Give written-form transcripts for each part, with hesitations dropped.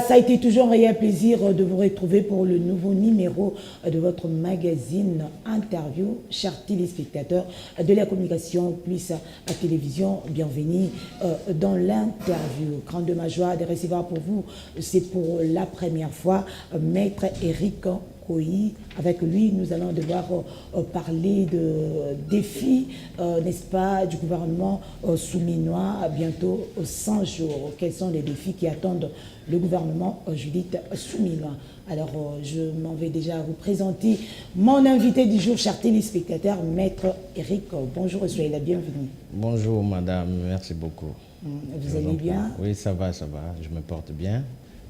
ça a été toujours un réel plaisir de vous retrouver pour le nouveau numéro de votre magazine Interview. Chers téléspectateurs de la communication plus à télévision, bienvenue dans l'interview. Grande ma joie de recevoir pour vous, c'est pour la première fois, Maître Éric Koyi. Avec lui, nous allons devoir parler de défis, n'est-ce pas, du gouvernement souminois à bientôt 100 jours. Quels sont les défis qui attendent le gouvernement Judith Souminois? Alors, je m'en vais déjà vous présenter mon invité du jour, chers téléspectateurs, Maître Éric. Bonjour, soyez la bienvenue. Bonjour, madame, merci beaucoup. Vous allez bien? Oui, ça va, je me porte bien.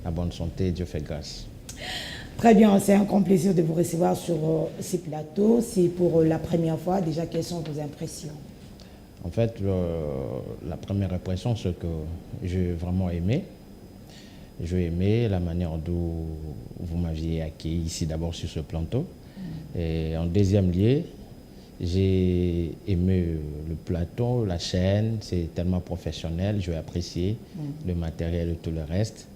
La bonne santé, Dieu fait grâce. Très bien, c'est un grand plaisir de vous recevoir sur ces plateaux. C'est pour la première fois. Déjà, quelles sont vos impressions? En fait, la première impression, c'est que j'ai vraiment aimé. J'ai aimé la manière dont vous m'aviez accueilli ici d'abord sur ce plateau. Et en deuxième lieu, j'ai aimé le plateau, la chaîne, c'est tellement professionnel, j'ai apprécié le matériel et tout le reste.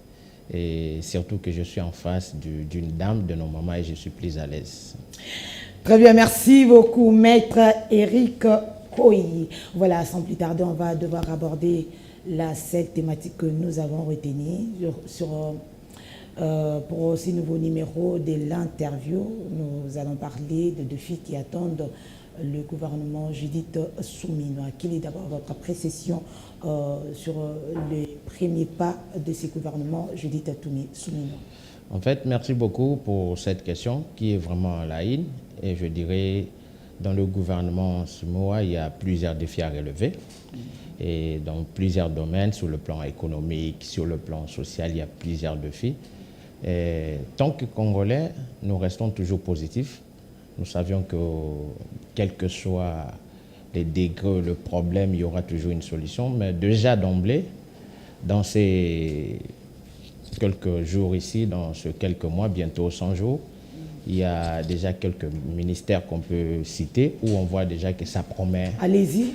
Et surtout que je suis en face d'une dame de nos mamans et je suis plus à l'aise. Très bien, merci beaucoup, Maître Éric Koyi. Voilà, sans plus tarder, on va devoir aborder cette thématique que nous avons retenue pour ce nouveau numéro de l'interview. Nous allons parler de défis qui attendent le gouvernement Judith Souminois. Quelle est d'abord votre appréciation sur les premiers pas de ce gouvernement Judith Souminois? En fait, merci beaucoup pour cette question qui est vraiment la une. Et je dirais, dans le gouvernement Souminois, il y a plusieurs défis à relever. Et dans plusieurs domaines, sur le plan économique, sur le plan social, il y a plusieurs défis. Et tant que Congolais, nous restons toujours positifs. Nous savions que, quel que soit les degrés, le problème, il y aura toujours une solution. Mais déjà d'emblée, dans ces quelques jours ici, dans ces quelques mois, bientôt 100 jours, il y a déjà quelques ministères qu'on peut citer où on voit déjà que ça promet. Allez-y.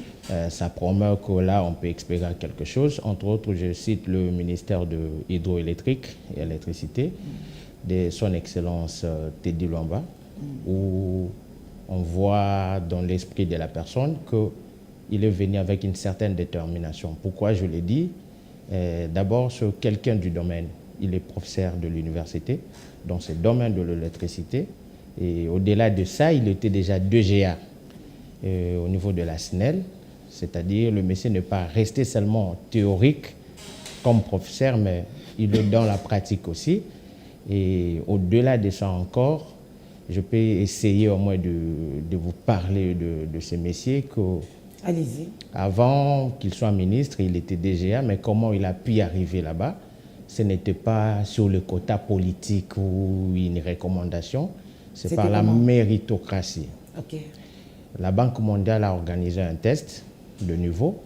Ça promet que là, on peut espérer quelque chose. Entre autres, je cite le ministère de l'Hydroélectrique et Électricité de son Excellence Teddy Luamba, où on voit dans l'esprit de la personne qu'il est venu avec une certaine détermination. Pourquoi je le dis? D'abord, c'est quelqu'un du domaine. Il est professeur de l'université dans ce domaine de l'électricité. Et au-delà de ça, il était déjà 2GA au niveau de la SNEL. C'est-à-dire, le monsieur n'est pas resté seulement théorique comme professeur, mais il est dans la pratique aussi. Et au-delà de ça encore, je peux essayer au moins de vous parler de ce monsieur que, allez-y. Avant qu'il soit ministre, il était DGA, mais comment il a pu y arriver là-bas? Ce n'était pas sur le quota politique ou une recommandation, c'est par la méritocratie. Okay. La Banque mondiale a organisé un test de niveau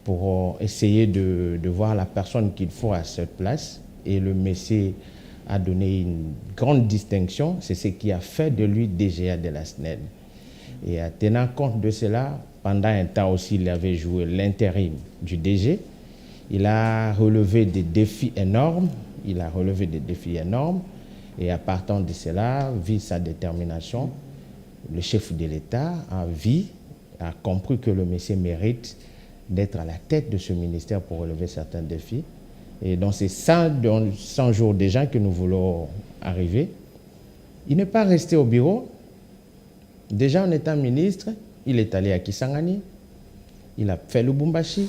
pour essayer de voir la personne qu'il faut à cette place. Et le monsieur a donné une grande distinction. C'est ce qui a fait de lui DGA de la SNEL. Et en tenant compte de cela, pendant un temps aussi, il avait joué l'intérim du DG. Il a relevé des défis énormes. Et à partir de cela, vu sa détermination, le chef de l'État a compris que le monsieur mérite d'être à la tête de ce ministère pour relever certains défis. Et dans ces 100 jours déjà que nous voulons arriver, il n'est pas resté au bureau. Déjà en étant ministre, il est allé à Kisangani, il a fait le Lubumbashi,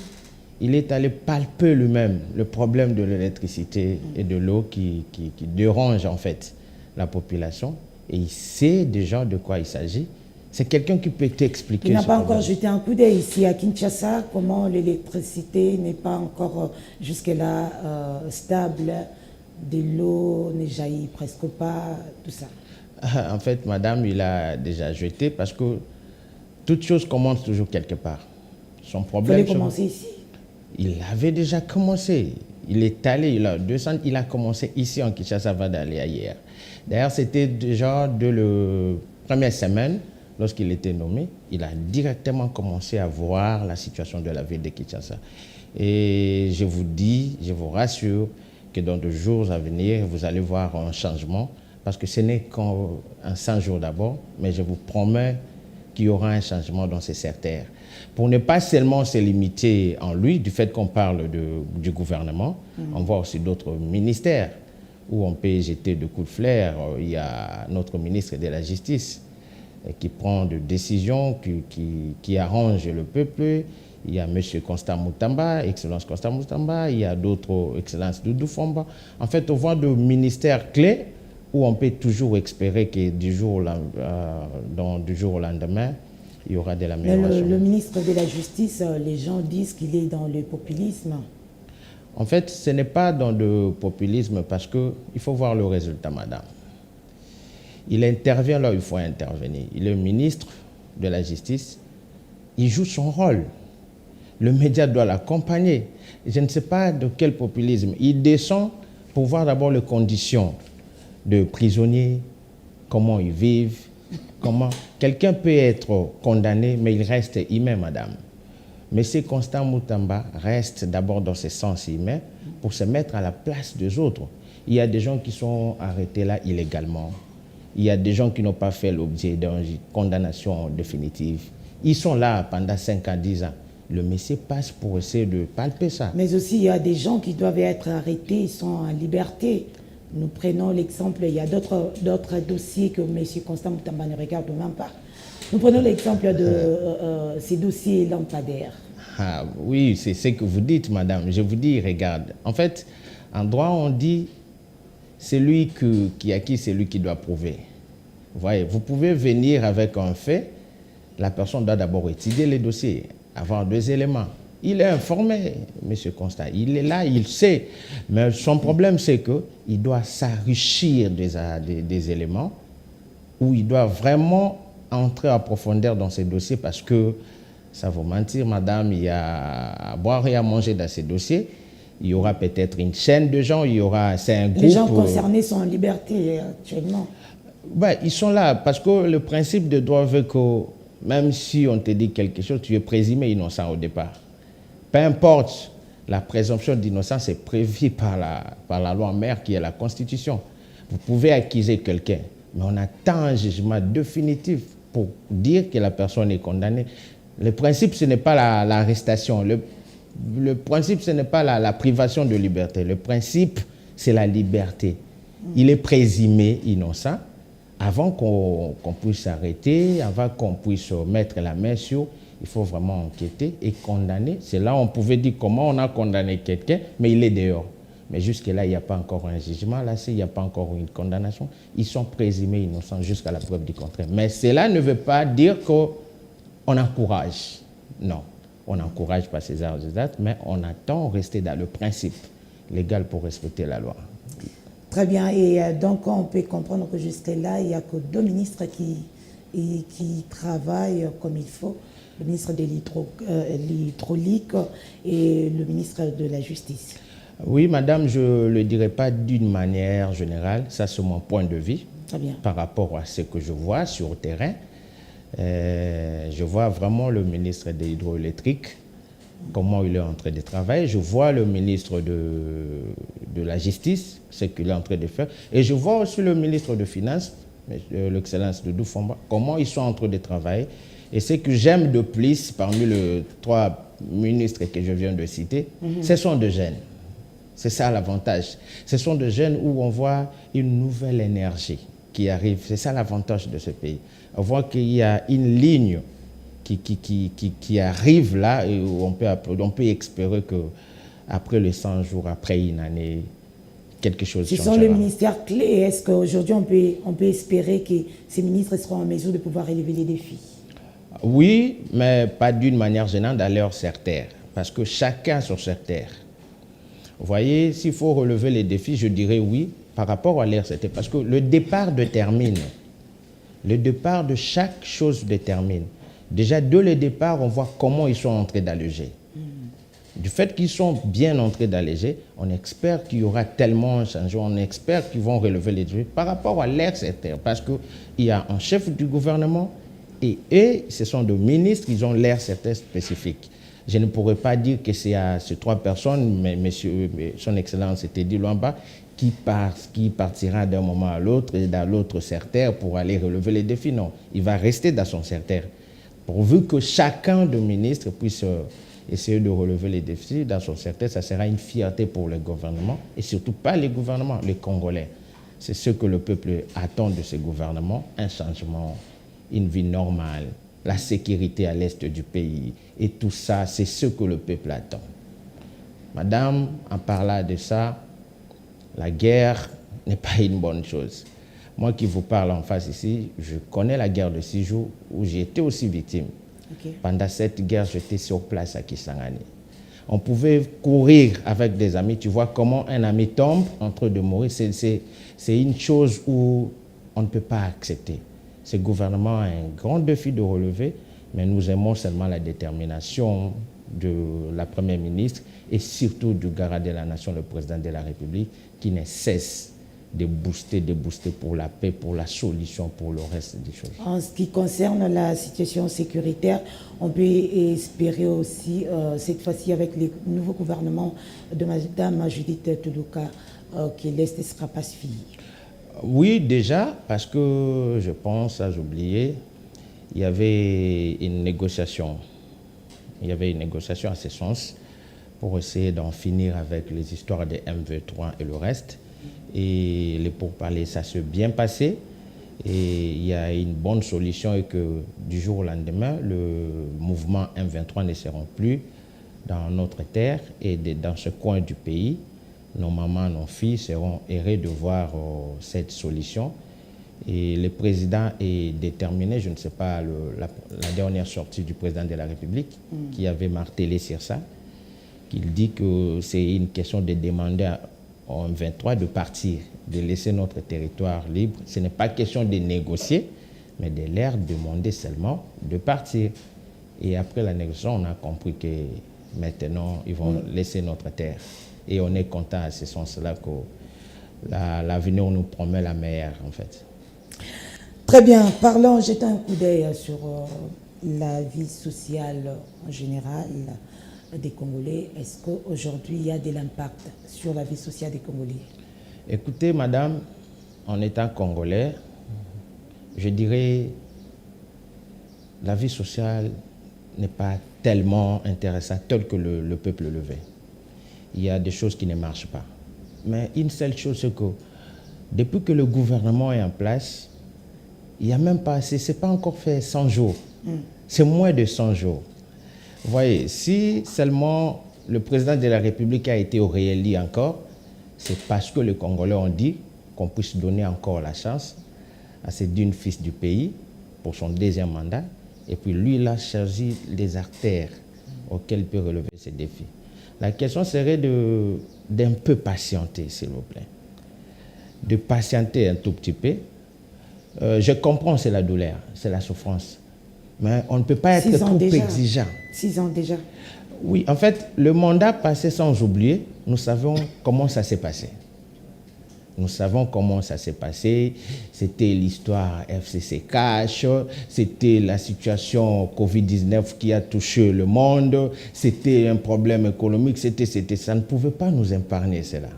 il est allé palper lui-même le problème de l'électricité et de l'eau qui dérange en fait la population. Et il sait déjà de quoi il s'agit. C'est quelqu'un qui peut t'expliquer. Il n'a pas encore jeté un coup d'œil ici à Kinshasa, comment l'électricité n'est pas encore jusque-là stable, de l'eau ne jaillit presque pas, tout ça. En fait, madame, il a déjà jeté parce que toute chose commence toujours quelque part. Son problème. Il fallait commencer ici. Il avait déjà commencé. Il est allé, il a commencé ici en Kinshasa avant d'aller ailleurs. D'ailleurs, c'était déjà de la première semaine, lorsqu'il était nommé, il a directement commencé à voir la situation de la ville de Kinshasa. Et je vous dis, je vous rassure, que dans 2 jours à venir, vous allez voir un changement, parce que ce n'est qu'un 100 jours d'abord, mais je vous promets qu'il y aura un changement dans ces secteurs. Pour ne pas seulement se limiter en lui, du fait qu'on parle du gouvernement, on voit aussi d'autres ministères où on peut jeter de coups de flair. Il y a notre ministre de la Justice qui prend des décisions qui arrangent le peuple. Il y a M. Constant Moutamba, Excellence Constant Moutamba, il y a d'autres, Excellence Doudou Fomba. En fait, on voit des ministères clés où on peut toujours espérer que du jour au lendemain, il y aura de l'amélioration. Le ministre de la Justice, les gens disent qu'il est dans le populisme. En fait, ce n'est pas dans le populisme parce qu'il faut voir le résultat, madame. Il intervient là où il faut intervenir. Il est ministre de la Justice, il joue son rôle. Le média doit l'accompagner. Je ne sais pas de quel populisme. Il descend pour voir d'abord les conditions de prisonniers, comment ils vivent, comment... Quelqu'un peut être condamné, mais il reste humain, madame. Monsieur Constant Moutamba reste d'abord dans ce sens humain pour se mettre à la place des autres. Il y a des gens qui sont arrêtés là illégalement. Il y a des gens qui n'ont pas fait l'objet d'une condamnation définitive. Ils sont là pendant 5 ans, 10 ans. Le monsieur passe pour essayer de palper ça. Mais aussi, il y a des gens qui doivent être arrêtés, ils sont en liberté. Nous prenons l'exemple, il y a d'autres dossiers que M. Constant Moutamba ne regarde même pas. Nous prenons l'exemple de ces dossiers lampadaires. Ah, oui, c'est ce que vous dites, madame. Je vous dis, regarde. En fait, en droit, on dit, c'est lui qui acquis, c'est lui qui doit prouver. Vous voyez, vous pouvez venir avec un fait, la personne doit d'abord étudier les dossiers, avoir 2 éléments. Il est informé, M. Constant. Il est là, il sait. Mais son problème, c'est qu'il doit s'enrichir des éléments où il doit vraiment entrer en profondeur dans ces dossiers parce que, ça vous mentir, madame, il y a à boire et à manger dans ces dossiers. Il y aura peut-être une chaîne de gens, c'est un groupe... Les gens concernés sont en liberté actuellement. Ben, ils sont là parce que le principe de droit veut que même si on te dit quelque chose, tu es présumé innocent au départ. Peu importe, la présomption d'innocence est prévue par la loi mère qui est la Constitution. Vous pouvez accuser quelqu'un, mais on attend un jugement définitif pour dire que la personne est condamnée. Le principe, ce n'est pas l'arrestation. Le principe, ce n'est pas la privation de liberté. Le principe, c'est la liberté. Il est présumé innocent avant qu'on puisse s'arrêter, avant qu'on puisse mettre la main sur. Il faut vraiment enquêter et condamner. C'est là où on pouvait dire comment on a condamné quelqu'un, mais il est dehors. Mais jusque-là, il n'y a pas encore un jugement. Là, il n'y a pas encore une condamnation. Ils sont présumés innocents jusqu'à la preuve du contraire. Mais cela ne veut pas dire qu'on encourage. Non, on n'encourage pas ces actes, mais on attend de rester dans le principe légal pour respecter la loi. Très bien. Et donc, on peut comprendre que jusque-là, il n'y a que 2 ministres qui travaillent comme il faut. Le ministre de l'hydraulique et le ministre de la Justice. Oui, madame, je ne le dirai pas d'une manière générale. Ça, c'est mon point de vue. Très bien. Par rapport à ce que je vois sur le terrain. Je vois vraiment le ministre de l'Hydroélectrique, comment il est en train de travailler. Je vois le ministre de la Justice, ce qu'il est en train de faire. Et je vois aussi le ministre de Finances, l'Excellence Doudou Fomba, comment ils sont en train de travailler. Et ce que j'aime de plus, parmi les 3 ministres que je viens de citer, ce sont des jeunes. C'est ça l'avantage. Ce sont des jeunes où on voit une nouvelle énergie qui arrive. C'est ça l'avantage de ce pays. On voit qu'il y a une ligne qui arrive là et où on peut espérer qu'après les 100 jours, après une année, quelque chose changera. Ce sont les ministères clés. Est-ce qu'aujourd'hui, on peut espérer que ces ministres seront en mesure de pouvoir relever les défis? Oui, mais pas d'une manière gênante à leur secteur, parce que chacun sur cette terre. Vous voyez, s'il faut relever les défis, je dirais oui, par rapport à leur secteur, parce que le départ détermine. Le départ de chaque chose détermine. Déjà, dès le départ, on voit comment ils sont entrés dans le jet. Du fait qu'ils sont bien entrés dans le jet, on espère qu'il y aura tellement un changement, on espère qu'ils vont relever les défis par rapport à leur secteur, parce qu'il y a un chef du gouvernement, et eux, ce sont des ministres, ils ont l'air certains spécifiques. Je ne pourrais pas dire que c'est à ces 3 personnes, mais son Excellence Teddy Luamba, qui partira d'un moment à l'autre et dans l'autre secteur pour aller relever les défis. Non, il va rester dans son secteur. Pourvu que chacun des ministres puisse essayer de relever les défis dans son secteur, ça sera une fierté pour le gouvernement, et surtout pas les gouvernements, les Congolais. C'est ce que le peuple attend de ces gouvernements, un changement, une vie normale, la sécurité à l'est du pays. Et tout ça, c'est ce que le peuple attend. Madame, en parlant de ça, la guerre n'est pas une bonne chose. Moi qui vous parle en face ici, je connais la guerre de 6 jours où j'ai été aussi victime. Okay. Pendant cette guerre, j'étais sur place à Kisangani. On pouvait courir avec des amis. Tu vois comment un ami tombe en train de mourir. C'est une chose où on ne peut pas accepter. Ce gouvernement a un grand défi de relever, mais nous aimons seulement la détermination de la Première ministre et surtout du garant de la nation, le président de la République, qui ne cesse de booster pour la paix, pour la solution, pour le reste des choses. En ce qui concerne la situation sécuritaire, on peut espérer aussi, cette fois-ci avec le nouveau gouvernement de Mme Judith Tuluka, que l'Est sera pacifié. Oui, déjà, parce que je pense, j'ai oublié, il y avait une négociation. Il y avait une négociation à ce sens pour essayer d'en finir avec les histoires des MV3 et le reste. Et les pourparlers, ça s'est bien passé. Et il y a une bonne solution et que du jour au lendemain, le mouvement M23 ne sera plus dans notre terre et dans ce coin du pays. Nos mamans, nos filles seront heureux de voir cette solution. Et le président est déterminé, je ne sais pas, la dernière sortie du président de la République qui avait martelé sur ça, qu'il dit que c'est une question de demander au M23 de partir, de laisser notre territoire libre. Ce n'est pas question de négocier, mais de leur demander seulement de partir. Et après la négociation, on a compris que maintenant, ils vont laisser notre terre. Et on est content à ce sens-là que l'avenir nous promet la meilleure, en fait. Très bien. Parlons, jetons un coup d'œil sur la vie sociale en général des Congolais. Est-ce qu'aujourd'hui, il y a de l'impact sur la vie sociale des Congolais? Écoutez, madame, en étant Congolais, je dirais la vie sociale n'est pas tellement intéressante telle que le peuple le veut. Il y a des choses qui ne marchent pas. Mais une seule chose, c'est que depuis que le gouvernement est en place, il n'y a même pas assez, ce n'est pas encore fait 100 jours. C'est moins de 100 jours. Vous voyez, si seulement le président de la République a été au réélu encore, c'est parce que les Congolais ont dit qu'on puisse donner encore la chance à ce digne fils du pays pour son deuxième mandat. Et puis lui, il a choisi les artères auxquelles il peut relever ces défis. La question serait d'un peu patienter, s'il vous plaît. De patienter un tout petit peu. Je comprends, c'est la douleur, c'est la souffrance. Mais on ne peut pas être trop exigeant. 6 ans déjà. Oui, en fait, le mandat passé sans oublier, nous savons comment ça s'est passé. Nous savons comment ça s'est passé. C'était l'histoire FCC Cash, c'était la situation Covid-19 qui a touché le monde, c'était un problème économique, ça ne pouvait pas nous épargner cela.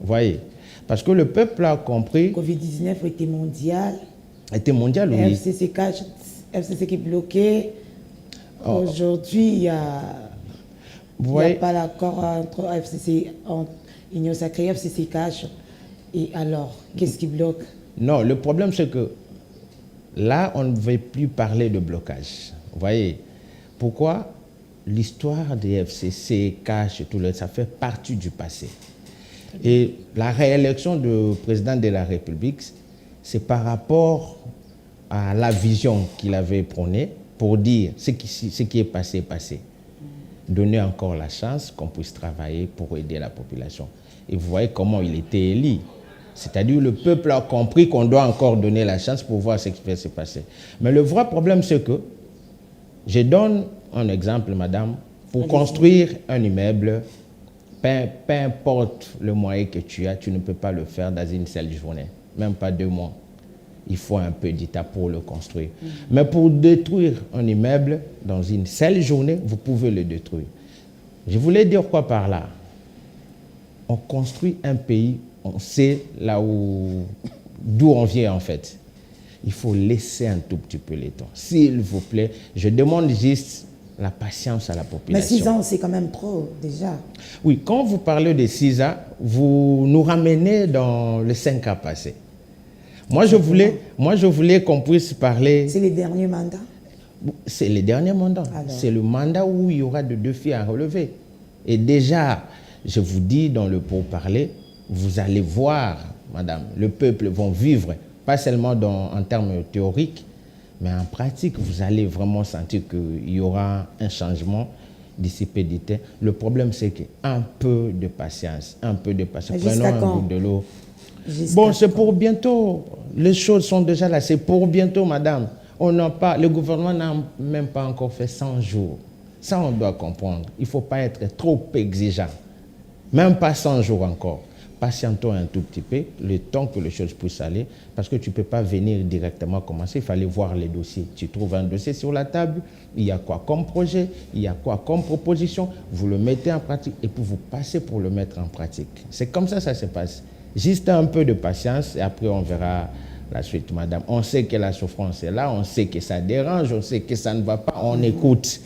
Vous voyez? Parce que le peuple a compris... Covid-19 était mondial. Était mondial, oui. FCC Cash, FCC qui est bloqué. Aujourd'hui, il n'y a pas l'accord entre FCC, entre Union Sacrée et FCC Cash. Et alors, qu'est-ce qui bloque? Non, le problème, c'est que là, on ne veut plus parler de blocage. Vous voyez? Pourquoi? L'histoire des FCC, Cash et tout, ça fait partie du passé. Et la réélection du président de la République, c'est par rapport à la vision qu'il avait prônée pour dire ce qui est passé est passé. Donner encore la chance qu'on puisse travailler pour aider la population. Et vous voyez comment il était élu. C'est-à-dire le peuple a compris qu'on doit encore donner la chance pour voir ce qui va se passer. Mais le vrai problème, c'est que, je donne un exemple, madame, pour construire un immeuble, peu importe le moyen que tu as, tu ne peux pas le faire dans une seule journée, même pas 2 mois. il faut un peu d'État pour le construire. Mais pour détruire un immeuble dans une seule journée, vous pouvez le détruire. Je voulais dire quoi par là? On construit un pays, on sait d'où on vient en fait. Il faut laisser un tout petit peu le temps. S'il vous plaît, je demande juste la patience à la population. Mais 6 ans, c'est quand même trop, déjà. Oui, quand vous parlez de 6 ans, vous nous ramenez dans le 5 ans passé. Moi, je voulais qu'on puisse parler... C'est les derniers mandats? C'est les derniers mandats. C'est le mandat où il y aura de défis à relever. Et déjà, je vous dis dans le pourparler, vous allez voir, madame, le peuple va vivre, pas seulement en termes théoriques, mais en pratique, vous allez vraiment sentir qu'il y aura un changement d'ici peu de temps. Le problème, c'est qu'un peu de patience, un peu de patience. Prenons un bout de l'eau. Bon, c'est pour bientôt. Les choses sont déjà là. C'est pour bientôt, madame. Le gouvernement n'a même pas encore fait 100 jours. Ça, on doit comprendre. Il ne faut pas être trop exigeant. Même pas 100 jours encore. Patientons un tout petit peu, le temps que les choses puissent aller, parce que tu ne peux pas venir directement commencer. Il fallait voir les dossiers. Tu trouves un dossier sur la table, il y a quoi comme projet, il y a quoi comme proposition, vous le mettez en pratique et puis vous passez pour le mettre en pratique. C'est comme ça se passe. Juste un peu de patience et après on verra la suite, madame. On sait que la souffrance est là, on sait que ça dérange, on sait que ça ne va pas, on écoute.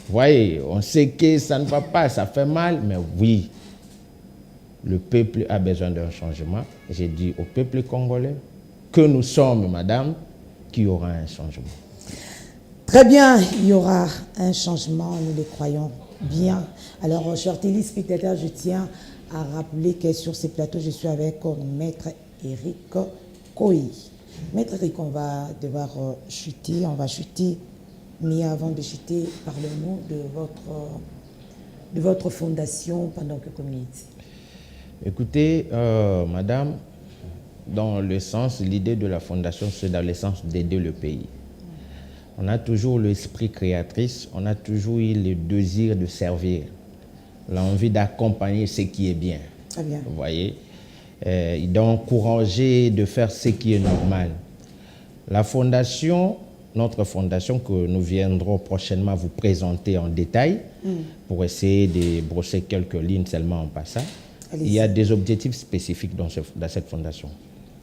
Vous voyez, on sait que ça ne va pas, ça fait mal, mais oui, le peuple a besoin d'un changement. J'ai dit au peuple congolais que nous sommes, madame, qu'il y aura un changement. Très bien, il y aura un changement, nous le croyons bien. Alors, chers téléspectateurs, je tiens à rappeler que sur ces plateaux, je suis avec Maître Eric Kohi. Maître Eric, on va devoir chuter, mais avant de chuter, parlez-nous de votre fondation pendant que community. Écoutez, madame, dans le sens, l'idée de la fondation, c'est dans le sens d'aider le pays. On a toujours l'esprit créatrice, on a toujours eu le désir de servir, l'envie d'accompagner ce qui est bien. Très bien. Vous voyez, d'encourager, de faire ce qui est normal. La fondation, notre fondation que nous viendrons prochainement vous présenter en détail, pour essayer de brosser quelques lignes seulement en passant. Il y a des objectifs spécifiques dans cette fondation.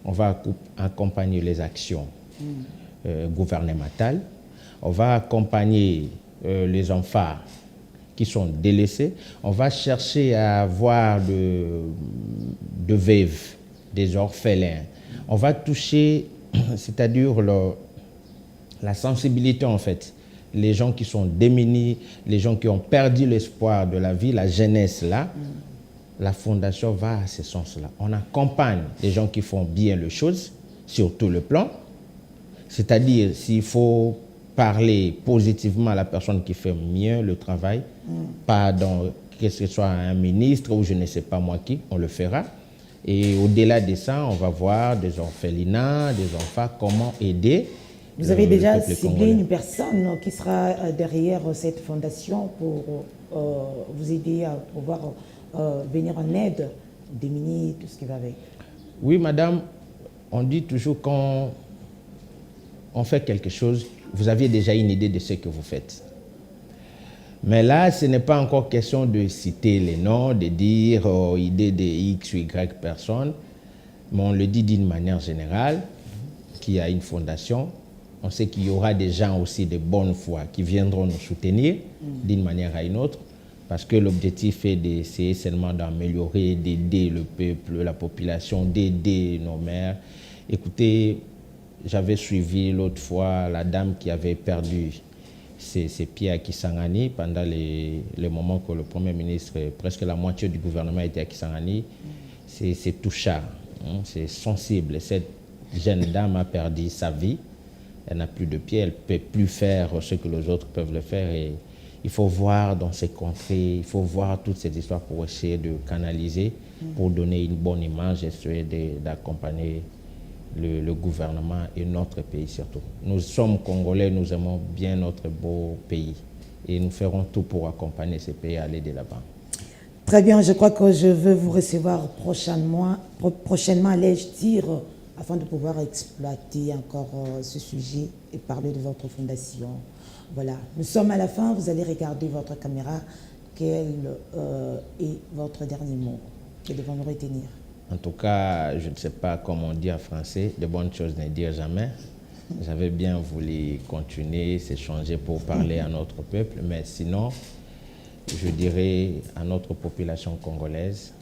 On va accompagner les actions gouvernementales. On va accompagner les enfants qui sont délaissés. On va chercher à avoir de veuves, des orphelins. On va toucher, c'est-à-dire la sensibilité en fait. Les gens qui sont démunis, les gens qui ont perdu l'espoir de la vie, la jeunesse là. La fondation va à ce sens-là. On accompagne les gens qui font bien les choses sur tout le plan. C'est-à-dire, s'il faut parler positivement à la personne qui fait mieux le travail, pas que ce soit un ministre ou je ne sais pas moi qui, on le fera. Et au-delà de ça, on va voir des orphelinats, des enfants, comment aider. Vous avez déjà ciblé une personne qui sera derrière cette fondation pour vous aider à pouvoir venir en aide, démunis, tout ce qui va avec. Oui, madame, on dit toujours quand on fait quelque chose, vous aviez déjà une idée de ce que vous faites. Mais là, ce n'est pas encore question de citer les noms, de dire idée de X ou Y personnes, mais on le dit d'une manière générale, qu'il y a une fondation. On sait qu'il y aura des gens aussi de bonne foi qui viendront nous soutenir d'une manière à une autre. Parce que l'objectif est d'essayer seulement d'améliorer, d'aider le peuple, la population, d'aider nos mères. Écoutez, j'avais suivi l'autre fois la dame qui avait perdu ses pieds à Kisangani pendant les moments que le Premier ministre, presque la moitié du gouvernement était à Kisangani. C'est touchant, hein, c'est sensible. Cette jeune dame a perdu sa vie. Elle n'a plus de pieds, elle ne peut plus faire ce que les autres peuvent le faire. Et il faut voir dans ces contrées, il faut voir toutes ces histoires pour essayer de canaliser, pour donner une bonne image, essayer d'accompagner le gouvernement et notre pays surtout. Nous sommes Congolais, nous aimons bien notre beau pays et nous ferons tout pour accompagner ce pays à aller de l'avant. Très bien, je crois que je veux vous recevoir prochainement, allais-je dire, afin de pouvoir exploiter encore ce sujet et parler de votre fondation. Voilà, nous sommes à la fin, vous allez regarder votre caméra. Quel est votre dernier mot? Que devons-nous retenir? En tout cas, je ne sais pas comment on dit en français, de bonnes choses ne dire jamais. J'avais bien voulu continuer, s'échanger pour parler à notre peuple, mais sinon, je dirais à notre population congolaise,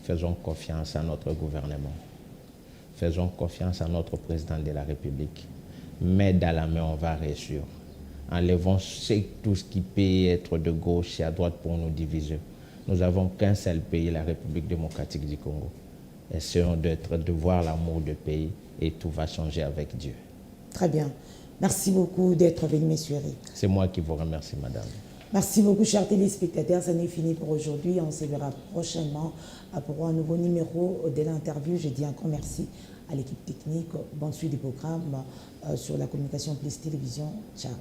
faisons confiance à notre gouvernement. Faisons confiance à notre président de la République. Main dans la main, on va réussir. Enlevons tout ce qui peut être de gauche et à droite pour nous diviser. Nous n'avons qu'un seul pays, la République démocratique du Congo. Essayons de voir l'amour du pays et tout va changer avec Dieu. Très bien. Merci beaucoup d'être venu, M. Eric. C'est moi qui vous remercie, madame. Merci beaucoup, chers téléspectateurs. Ça n'est fini pour aujourd'hui. On se verra prochainement pour un nouveau numéro de l'interview. Je dis encore merci à l'équipe technique. Bonne suite du programme sur la communication plus télévision. Ciao.